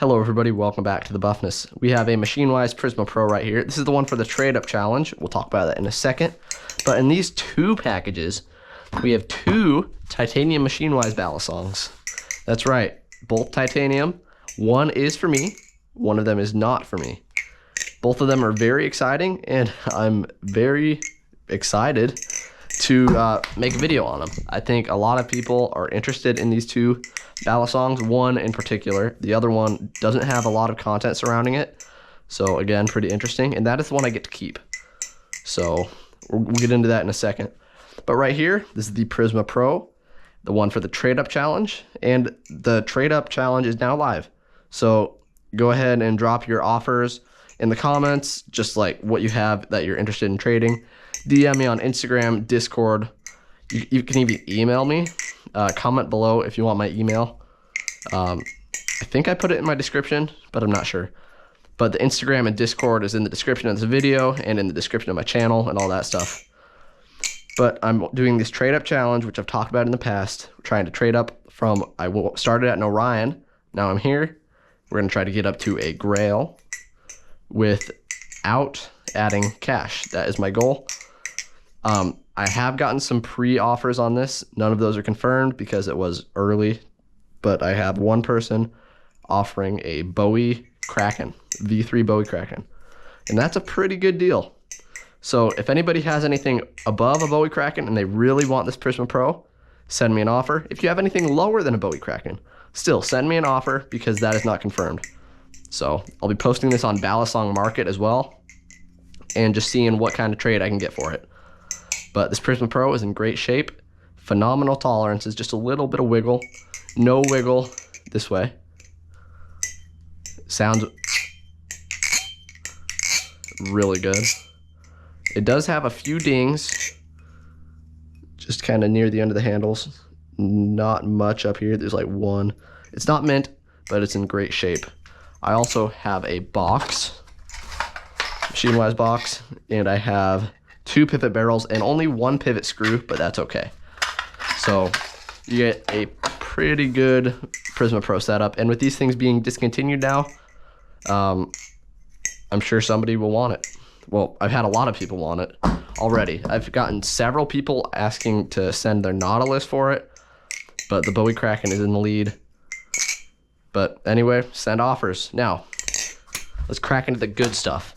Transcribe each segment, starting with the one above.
Hello everybody, welcome back to the Buffness. We have a Machinewise Prisma Pro right here. This is the one for the trade up challenge. We'll talk about that in a second. But in these two packages, we have two titanium Machinewise Balisongs. That's right, both titanium. One is for me, one of them is not for me. Both of them are very exciting, and I'm very excited to make a video on them. I think a lot of people are interested in these two Balisongs, one in particular. The other one doesn't have a lot of content surrounding it, so again, pretty interesting, and that is the one I get to keep. So we'll get into that in a second. But right here, this is the Prisma Pro, the one for the trade up challenge, and the trade up challenge is now live. So go ahead and drop your offers in the comments, just like what you have that you're interested in trading. DM me on Instagram, Discord. You can even email me. Comment below if you want my email. I think I put it in my description, but I'm not sure. But the Instagram and Discord is in the description of this video and in the description of my channel and all that stuff. But I'm doing this trade up challenge, which I've talked about in the past. We're trying to trade up from, I started at an Orion. Now I'm here. We're going to try to get up to a Grail without adding cash. That is my goal. I have gotten some pre-offers on this. None of those are confirmed because it was early, but I have one person offering a Bowie Kraken, V3 Bowie Kraken, and that's a pretty good deal. So if anybody has anything above a Bowie Kraken and they really want this Prisma Pro, send me an offer. If you have anything lower than a Bowie Kraken, still send me an offer because that is not confirmed. So I'll be posting this on Balisong Market as well and just seeing what kind of trade I can get for it. But this Prisma Pro is in great shape. Phenomenal tolerances, just a little bit of wiggle. No wiggle this way. Sounds really good. It does have a few dings, just kind of near the end of the handles. Not much up here. There's like one. It's not mint, but it's in great shape. I also have a box, Machinewise box, and I have 2 pivot barrels and only 1 pivot screw, but that's okay. So you get a pretty good Prisma Pro setup, and with these things being discontinued now, I'm sure somebody will want it. Well, I've had a lot of people want it already. I've gotten several people asking to send their Nautilus for it, but the Bowie Kraken is in the lead. But anyway, send offers. Now, let's crack into the good stuff.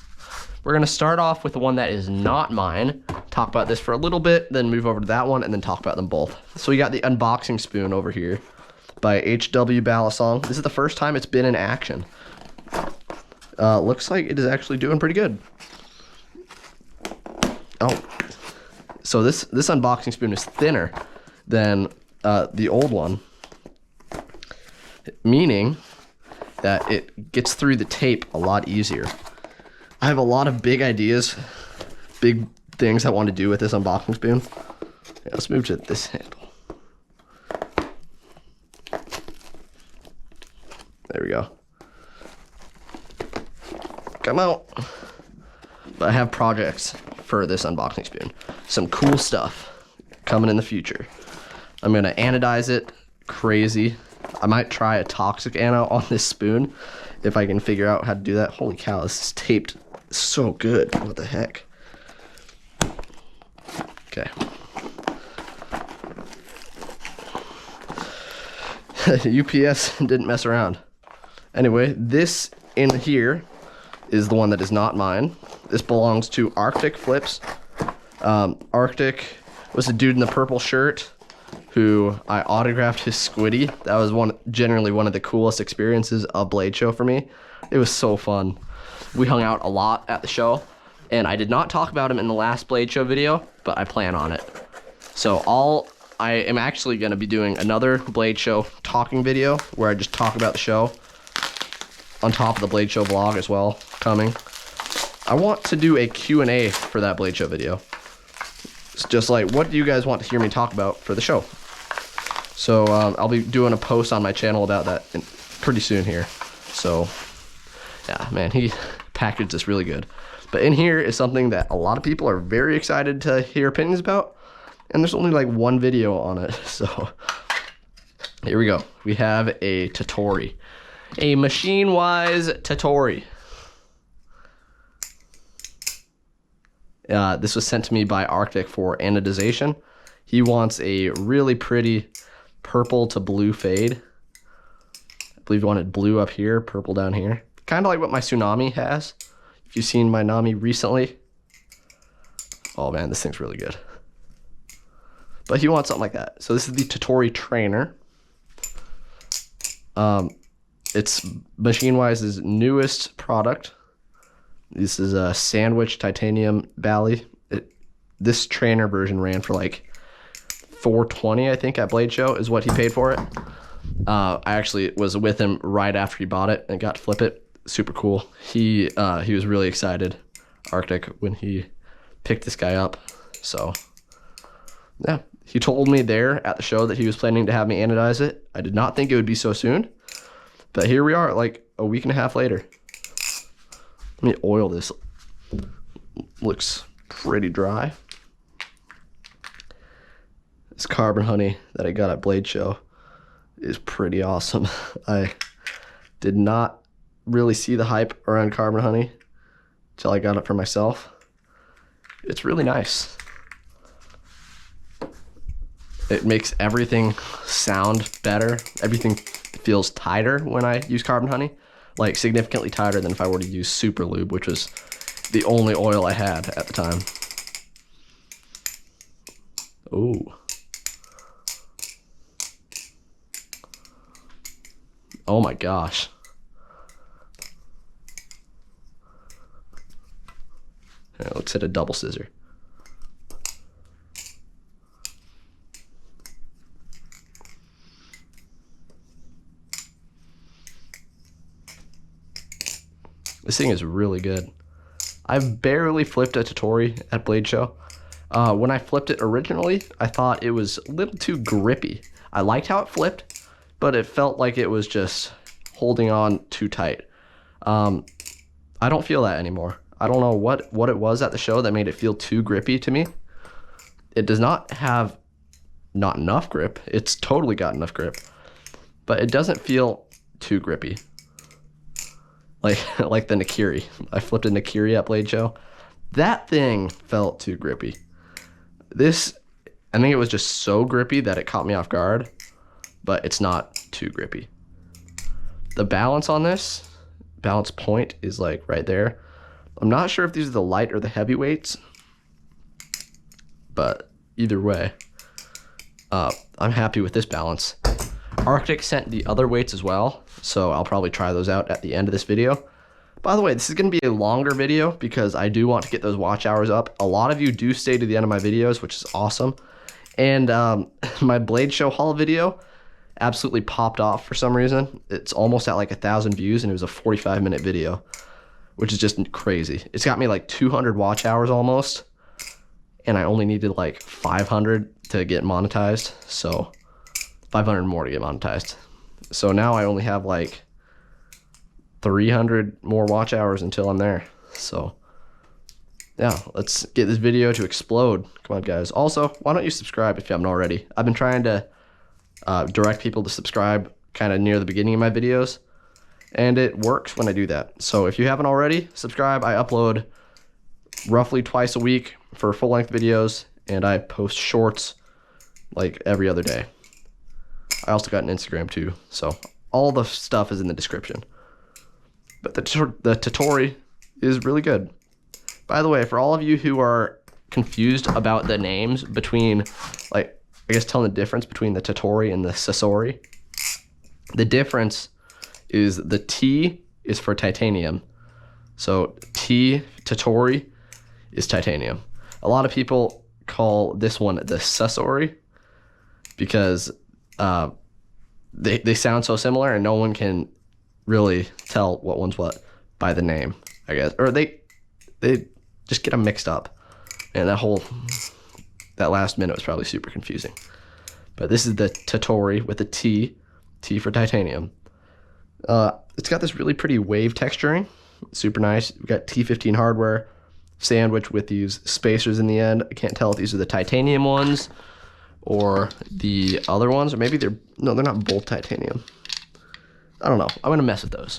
We're going to start off with the one that is not mine, talk about this for a little bit, then move over to that one, and then talk about them both. So we got the unboxing spoon over here by HW Balisong. This is the first time it's been in action. Looks like it is actually doing pretty good. Oh, so this unboxing spoon is thinner than the old one, meaning that it gets through the tape a lot easier. I have a lot of big ideas, big things I want to do with this unboxing spoon. Yeah, let's move to this handle. There we go. Come out. But I have projects for this unboxing spoon. Some cool stuff coming in the future. I'm going to anodize it crazy. I might try a toxic ano on this spoon if I can figure out how to do that. Holy cow, this is taped so good. What the heck? Okay. UPS didn't mess around. Anyway, this in here is the one that is not mine. This belongs to Arctic Flips. Arctic was a dude in the purple shirt who I autographed his Squiddy. That was generally one of the coolest experiences of Blade Show for me. It was so fun. We hung out a lot at the show, and I did not talk about him in the last Blade Show video, but I plan on it. So I am actually going to be doing another Blade Show talking video where I just talk about the show on top of the Blade Show vlog as well coming. I want to do a Q&A for that Blade Show video. It's just like, what do you guys want to hear me talk about for the show? So I'll be doing a post on my channel about that pretty soon here. So yeah, man, he packaged this really good. But in here is something that a lot of people are very excited to hear opinions about, and there's only like 1 video on it. So here we go. We have a Tottori. a Machinewise Tottori. This was sent to me by Arctic for anodization. He wants a really pretty purple to blue fade. I believe he wanted blue up here, purple down here. Kind of like what my Tsunami has. If you've seen my Nami recently. Oh man, this thing's really good. But he wants something like that. So this is the Tottori Trainer. It's Machinewise's newest product. This is a sandwich titanium Bali. This trainer version ran for like $420, I think, at Blade Show is what he paid for it. I actually was with him right after he bought it and got to flip it. Super cool. He was really excited, Arctic, when he picked this guy up. So yeah, he told me there at the show that he was planning to have me anodize it. I did not think it would be so soon, but here we are, like a week and a half later. Let me oil this. Looks pretty dry. This carbon honey that I got at Blade Show is pretty awesome. I did not really see the hype around carbon honey until I got it for myself. It's really nice. It makes everything sound better. Everything feels tighter when I use carbon honey, like significantly tighter than if I were to use Super Lube, which was the only oil I had at the time. Ooh. Oh my gosh. Yeah, let's hit a double scissor. This thing is really good. I've barely flipped a Tottori at Blade Show. When I flipped it originally, I thought it was a little too grippy. I liked how it flipped, but it felt like it was just holding on too tight. I don't feel that anymore. I don't know what it was at the show that made it feel too grippy to me. It does not have not enough grip. It's totally got enough grip, but it doesn't feel too grippy. Like the Nakiri. I flipped a Nakiri at Blade Show. That thing felt too grippy. This, I think it was just so grippy that it caught me off guard, but it's not too grippy. The balance on this, balance point is like right there. I'm not sure if these are the light or the heavy weights, but either way, I'm happy with this balance. Arctic sent the other weights as well, so I'll probably try those out at the end of this video. By the way, this is going to be a longer video because I do want to get those watch hours up. A lot of you do stay to the end of my videos, which is awesome. And my Blade Show haul video absolutely popped off for some reason. It's almost at like 1,000 views, and it was a 45-minute video, which is just crazy. It's got me like 200 watch hours almost, and I only needed like 500 to get monetized, so 500 more to get monetized. So now I only have like 300 more watch hours until I'm there. So yeah, let's get this video to explode. Come on, guys. Also, why don't you subscribe if you haven't already? I've been trying to direct people to subscribe kind of near the beginning of my videos, and it works when I do that. So if you haven't already, subscribe. I upload roughly twice a week for full-length videos, and I post shorts like every other day. I also got an Instagram too, so all the stuff is in the description. But the Tottori is really good. By the way, for all of you who are confused about the names between, like, I guess telling the difference between the Tottori and the Sasori, the difference is the T is for titanium. So T, Tottori, is titanium. A lot of people call this one the Sasori because they sound so similar and no one can really tell what one's what by the name, I guess. Or they just get them mixed up. And that last minute was probably super confusing. But this is the Tottori with a T for titanium. It's got this really pretty wave texturing. Super nice. We've got T15 hardware, sandwich with these spacers in the end. I can't tell if these are the titanium ones or the other ones, or maybe they're not both titanium. I don't know. I'm going to mess with those.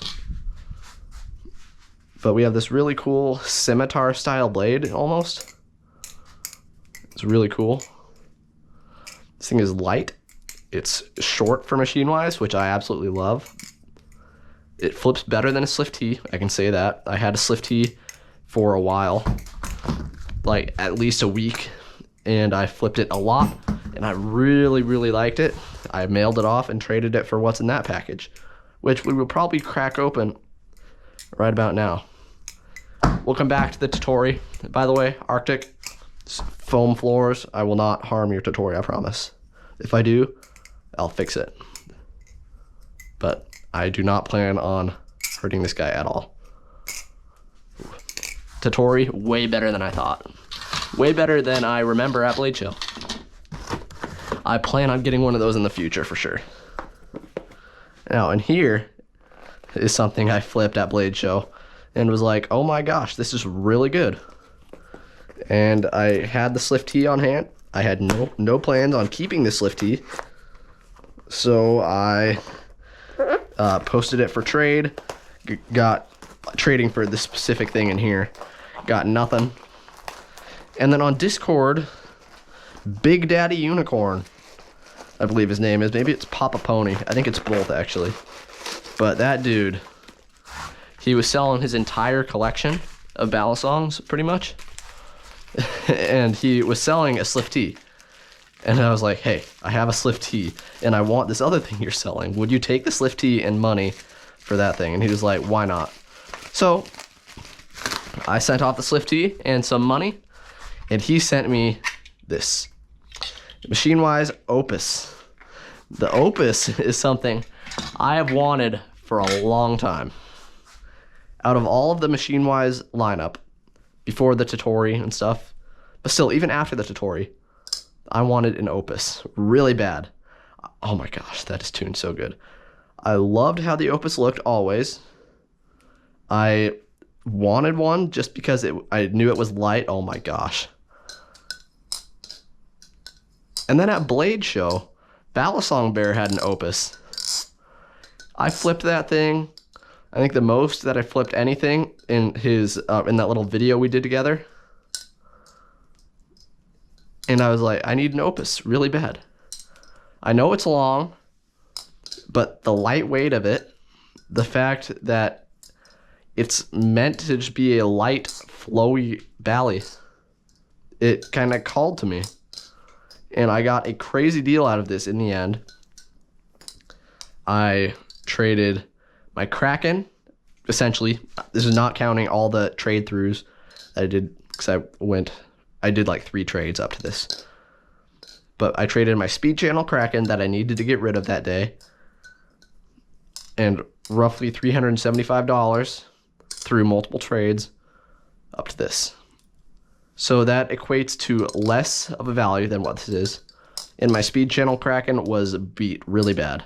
But we have this really cool scimitar style blade almost. It's really cool. This thing is light. It's short for Machinewise, which I absolutely love. It flips better than a Swift T, I can say that. I had a Swift T for a while, like at least a week, and I flipped it a lot, and I really, really liked it. I mailed it off and traded it for what's in that package, which we will probably crack open right about now. We'll come back to the Tottori. By the way, Arctic foam floors, I will not harm your Tottori, I promise. If I do, I'll fix it. But I do not plan on hurting this guy at all. Tottori, way better than I thought. Way better than I remember at Blade Show. I plan on getting one of those in the future for sure. Now, and here is something I flipped at Blade Show and was like, oh my gosh, this is really good. And I had the Swift T on hand. I had no plans on keeping the Swift T. So I posted it for trade, got trading for this specific thing in here, got nothing. And then on Discord, Big Daddy Unicorn, I believe his name is, maybe it's Papa Pony, I think it's both actually. But that dude, he was selling his entire collection of Balisongs pretty much. And he was selling a Swift T. And I was like, hey, I have a Swift T and I want this other thing you're selling. Would you take the Swift T and money for that thing? And he was like, why not? So I sent off the Swift T and some money, and he sent me this Machinewise Opus. The Opus is something I have wanted for a long time. Out of all of the Machinewise lineup, before the Tottori and stuff, but still, even after the Tottori, I wanted an Opus really bad. Oh my gosh, that is tuned so good. I loved how the Opus looked always. I wanted one just because I knew it was light. Oh my gosh. And then at Blade Show, Balisong Bear had an Opus. I flipped that thing. I think the most that I flipped anything in his in that little video we did together. And I was like, I need an Opus really bad. I know it's long, but the lightweight of it, the fact that it's meant to just be a light, flowy bally, it kind of called to me. And I got a crazy deal out of this in the end. I traded my Kraken, essentially. This is not counting all the trade throughs that I did, because I did like 3 trades up to this. But I traded my speed channel Kraken that I needed to get rid of that day, and roughly $375 through multiple trades up to this. So that equates to less of a value than what this is. And my speed channel Kraken was beat really bad.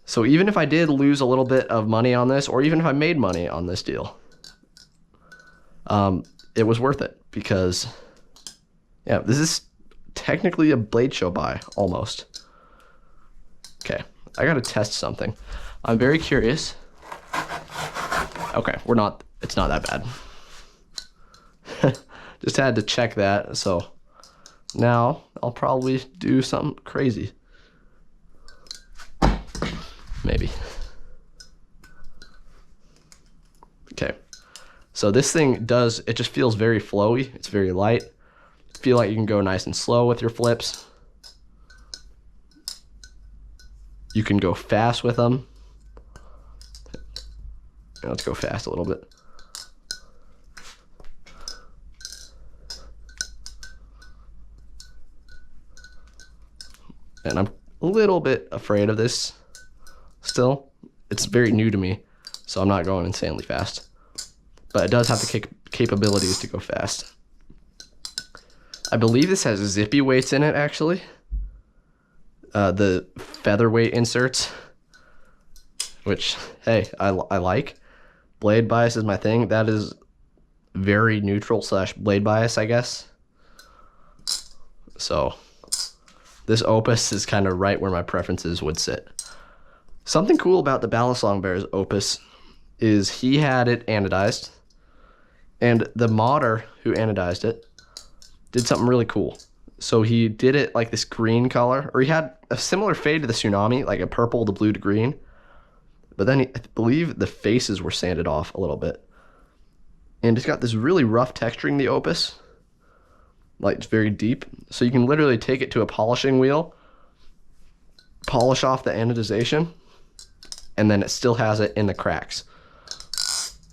So even if I did lose a little bit of money on this, or even if I made money on this deal, it was worth it, because yeah, this is technically a Blade Show buy, almost. Okay, I gotta test something. I'm very curious. Okay, it's not that bad. Just had to check that, so now I'll probably do something crazy. Maybe. Okay, so this thing it just feels very flowy. It's very light. Feel like you can go nice and slow with your flips. You can go fast with them. Let's go fast a little bit. And I'm a little bit afraid of this still. It's very new to me, so I'm not going insanely fast. But it does have the capabilities to go fast. I believe this has zippy weights in it, actually. The featherweight inserts, which, hey, I like. Blade bias is my thing. That is very neutral / blade bias, I guess. So this Opus is kind of right where my preferences would sit. Something cool about the Balisong Bear's Opus is he had it anodized, and the modder who anodized it did something really cool. So he did it like this green color, or he had a similar fade to the Tsunami, like a purple to blue to green. But then I believe the faces were sanded off a little bit. And it's got this really rough texturing, the Opus. Like, it's very deep. So you can literally take it to a polishing wheel, polish off the anodization, and then it still has it in the cracks,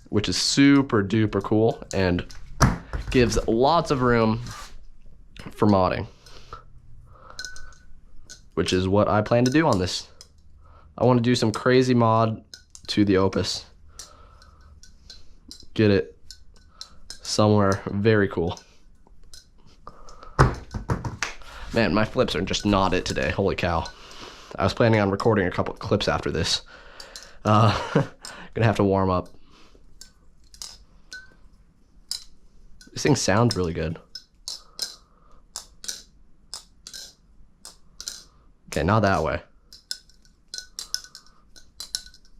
which is super duper cool and gives lots of room for modding, which is what I plan to do on this. I want to do some crazy mod to the Opus. Get it somewhere very cool. Man, my flips are just not it today. Holy cow. I was planning on recording a couple of clips after this. Gonna have to warm up. This thing sounds really good. Okay, not that way.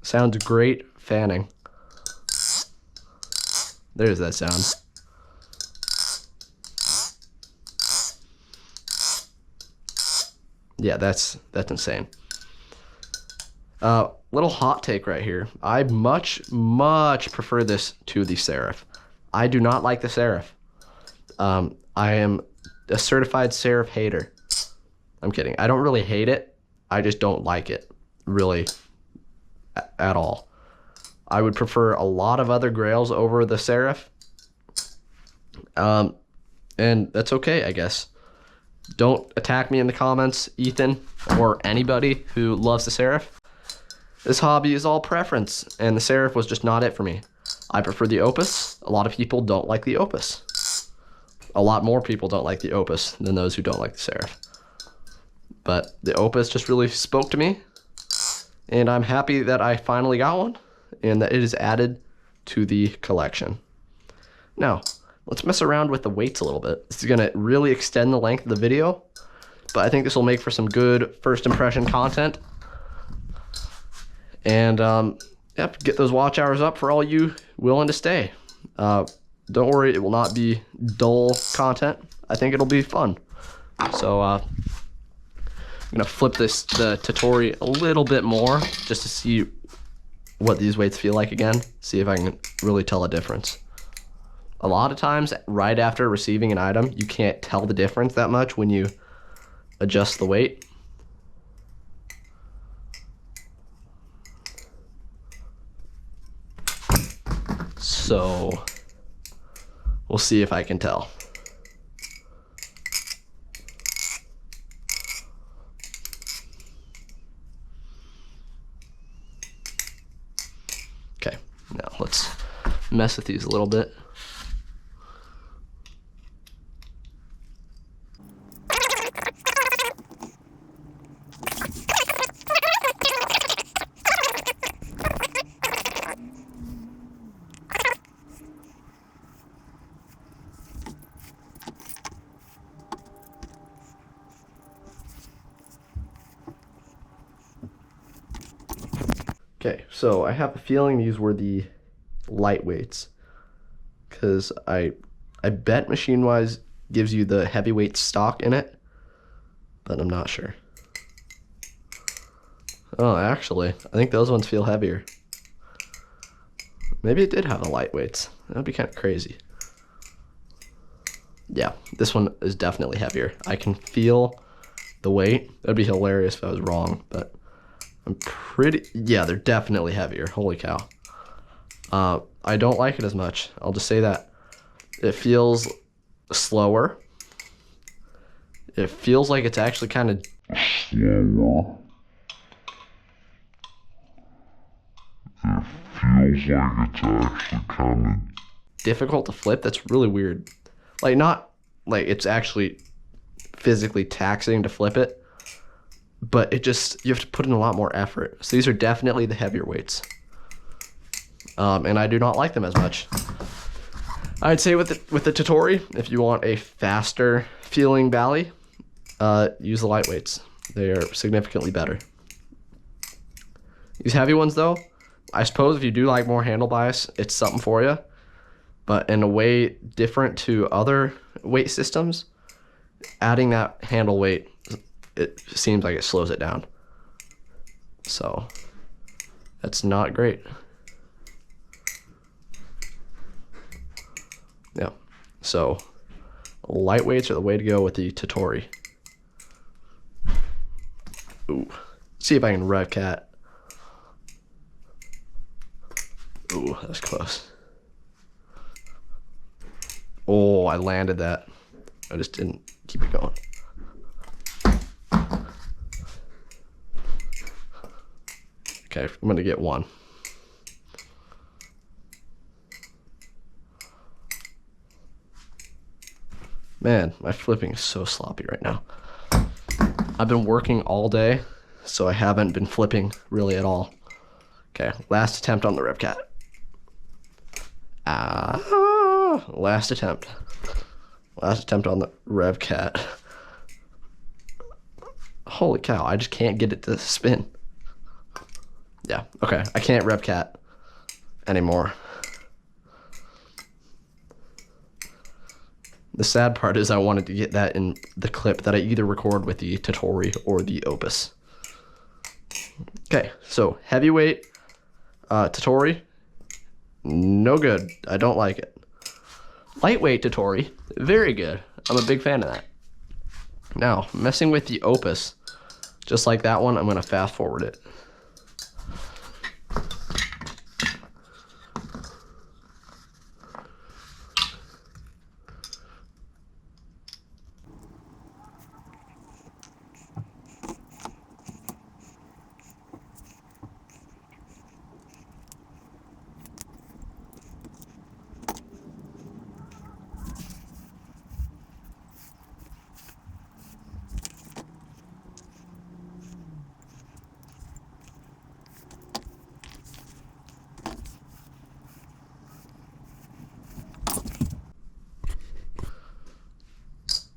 Sounds great fanning. There's that sound. Yeah, that's insane. Little hot take right here. I much prefer this to the Serif. I do not like the Serif. I am a certified Serif hater. I'm kidding. I don't really hate it. I just don't like it, really, at all. I would prefer a lot of other Grails over the Serif. And that's okay, I guess. Don't attack me in the comments, Ethan, or anybody who loves the Serif. This hobby is all preference, and the Serif was just not it for me. I prefer the Opus. A lot of people don't like the Opus. A lot more people don't like the Opus than those who don't like the Serif. But the Opus just really spoke to me, and I'm happy that I finally got one, and that it is added to the collection. Now, let's mess around with the weights a little bit. This is going to really extend the length of the video, but I think this will make for some good first impression content. And yep, get those watch hours up for all you willing to stay. Don't worry, it will not be dull content. I think it'll be fun. So I'm gonna flip the Tottori a little bit more just to see what these weights feel like again. See if I can really tell a difference. A lot of times, right after receiving an item, you can't tell the difference that much when you adjust the weight. So we'll see if I can tell. Okay, now let's mess with these a little bit. Okay, so I have a feeling these were the lightweights, because I bet Machinewise gives you the heavyweight stock in it, but I'm not sure. Oh, actually, I think those ones feel heavier. Maybe it did have the lightweights. That would be kind of crazy. Yeah, this one is definitely heavier. I can feel the weight. That'd be hilarious if I was wrong, but I'm pretty, yeah, they're definitely heavier. Holy cow. I don't like it as much. I'll just say that. It feels slower. It feels like it's actually kind of slower. It feels like it's actually kind of difficult to flip. That's really weird. Like, not like it's actually physically taxing to flip it, but it just, you have to put in a lot more effort. So these are definitely the heavier weights. And I do not like them as much. I'd say with the Tottori, if you want a faster feeling Bali, use the lightweights. They are significantly better. These heavy ones though, I suppose if you do like more handle bias, it's something for you. But in a way different to other weight systems, adding that handle weight, it seems like it slows it down. So that's not great. Yeah, so lightweights are the way to go with the Tottori. Ooh, see if I can rev cat. Ooh, that was close. Oh, I landed that. I just didn't keep it going. Okay, I'm gonna get one. Man, my flipping is so sloppy right now. I've been working all day, so I haven't been flipping really at all. Okay, last attempt on the rev cat. Last attempt. Last attempt on the rev cat. Holy cow, I just can't get it to spin. Yeah, okay, I can't rev cat anymore. The sad part is I wanted to get that in the clip that I either record with the Tottori or the Opus. Okay, so heavyweight Tottori, no good. I don't like it. Lightweight Tottori, very good. I'm a big fan of that. Now, messing with the Opus, just like that one, I'm gonna fast forward it.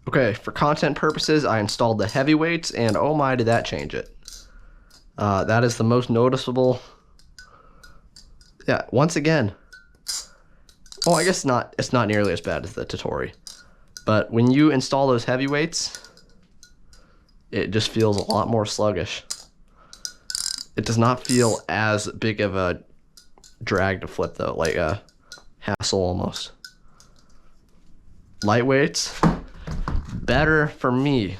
Okay, for content purposes, I installed the heavyweights, and oh my, did that change it. That is the most noticeable. Yeah, once again. Oh, I guess it's not nearly as bad as the Tottori. But when you install those heavyweights, it just feels a lot more sluggish. It does not feel as big of a drag to flip though, like a hassle almost. Lightweights, better for me.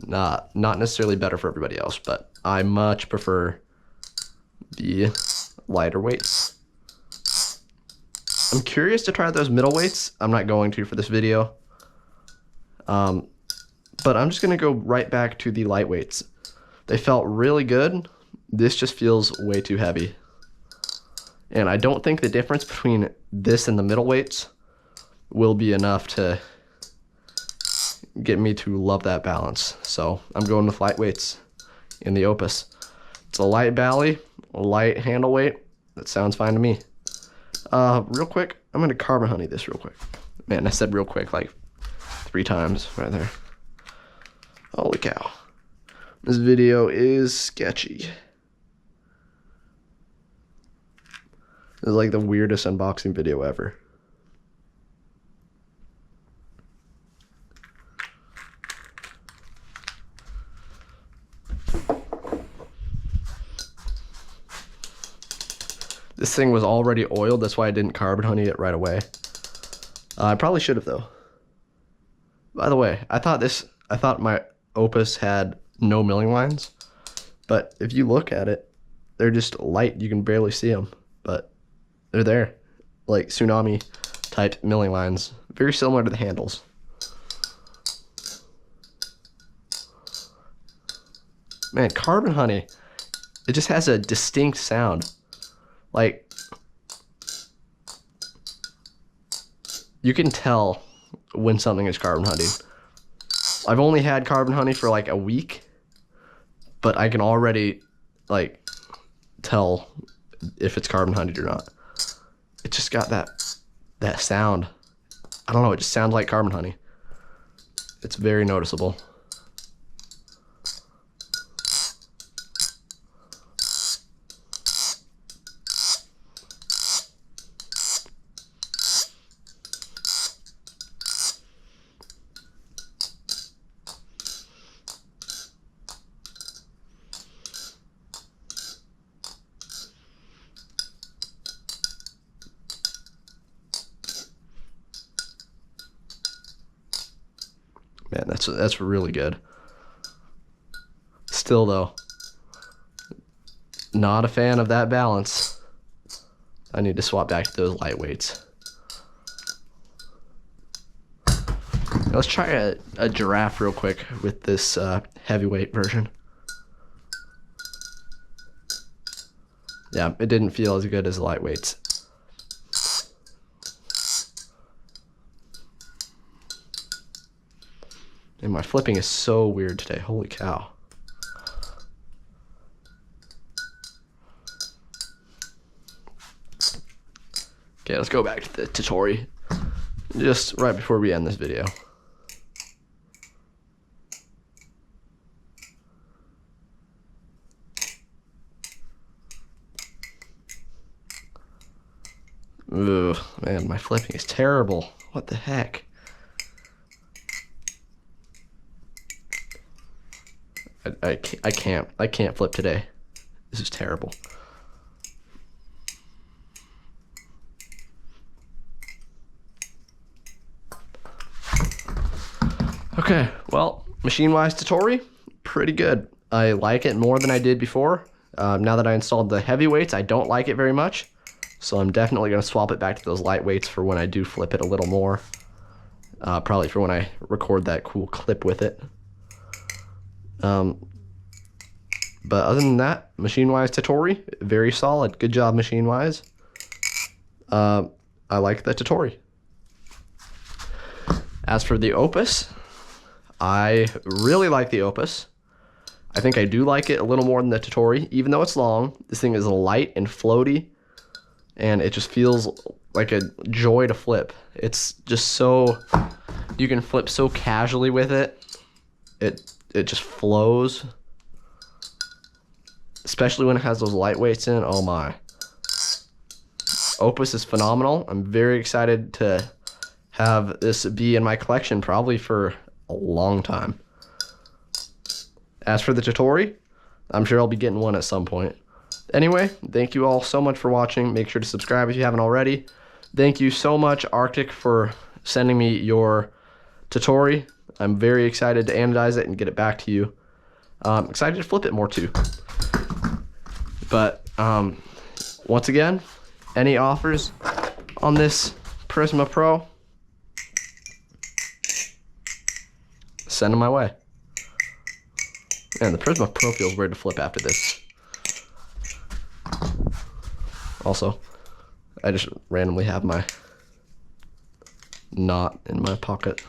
Not necessarily better for everybody else, but I much prefer the lighter weights. I'm curious to try those middle weights. I'm not going to for this video. But I'm just gonna go right back to the lightweights. They felt really good. This just feels way too heavy. And I don't think the difference between this and the middle weights will be enough to get me to love that balance. So I'm going with lightweights in the Opus. It's a light bally, a light handle weight. That sounds fine to me. Real quick, I'm gonna carbon honey this real quick. Man, I said real quick like 3 times right there. Holy cow. This video is sketchy. This is like the weirdest unboxing video ever. This thing was already oiled, that's why I didn't carbon honey it right away. I probably should have though. By the way, I thought my Opus had no milling lines, but if you look at it, they're just light. You can barely see them, but they're there, like tsunami type milling lines, very similar to the handles. Man, carbon honey, it just has a distinct sound. Like, you can tell when something is carbon honeyed. I've only had carbon honey for like a week, but I can already like tell if it's carbon honeyed or not. It just got that sound. I don't know, it just sounds like carbon honey. It's very noticeable. That's really good. Still though, not a fan of that balance. I need to swap back to those lightweights. Let's try a giraffe real quick with this heavyweight version. Yeah, it didn't feel as good as the lightweights. And my flipping is so weird today. Holy cow. Okay, let's go back to the Tottori just right before we end this video. Ugh, man, my flipping is terrible. What the heck? I can't flip today. This is terrible. Okay, well, Machinewise Tottori, pretty good. I like it more than I did before. Now that I installed the heavyweights, I don't like it very much. So I'm definitely going to swap it back to those lightweights for when I do flip it a little more. Probably for when I record that cool clip with it. But other than that, Machinewise Tottori, very solid. Good job, Machinewise. I like the Tottori. As for the Opus, I really like the Opus. I think I do like it a little more than the Tottori. Even though it's long, this thing is light and floaty, and it just feels like a joy to flip. It's just so, you can flip so casually with it. It just flows. Especially when it has those lightweights in. Oh my. Opus is phenomenal. I'm very excited to have this be in my collection probably for a long time. As for the Tottori, I'm sure I'll be getting one at some point. Anyway, thank you all so much for watching. Make sure to subscribe if you haven't already. Thank you so much, Arctic, for sending me your Tottori. I'm very excited to anodize it and get it back to you. I'm excited to flip it more too. But once again, any offers on this Prisma Pro, send them my way. Man, the Prisma Pro feels weird to flip after this. Also, I just randomly have my knot in my pocket,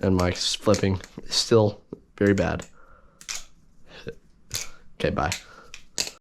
and my flipping is still very bad. Okay, bye.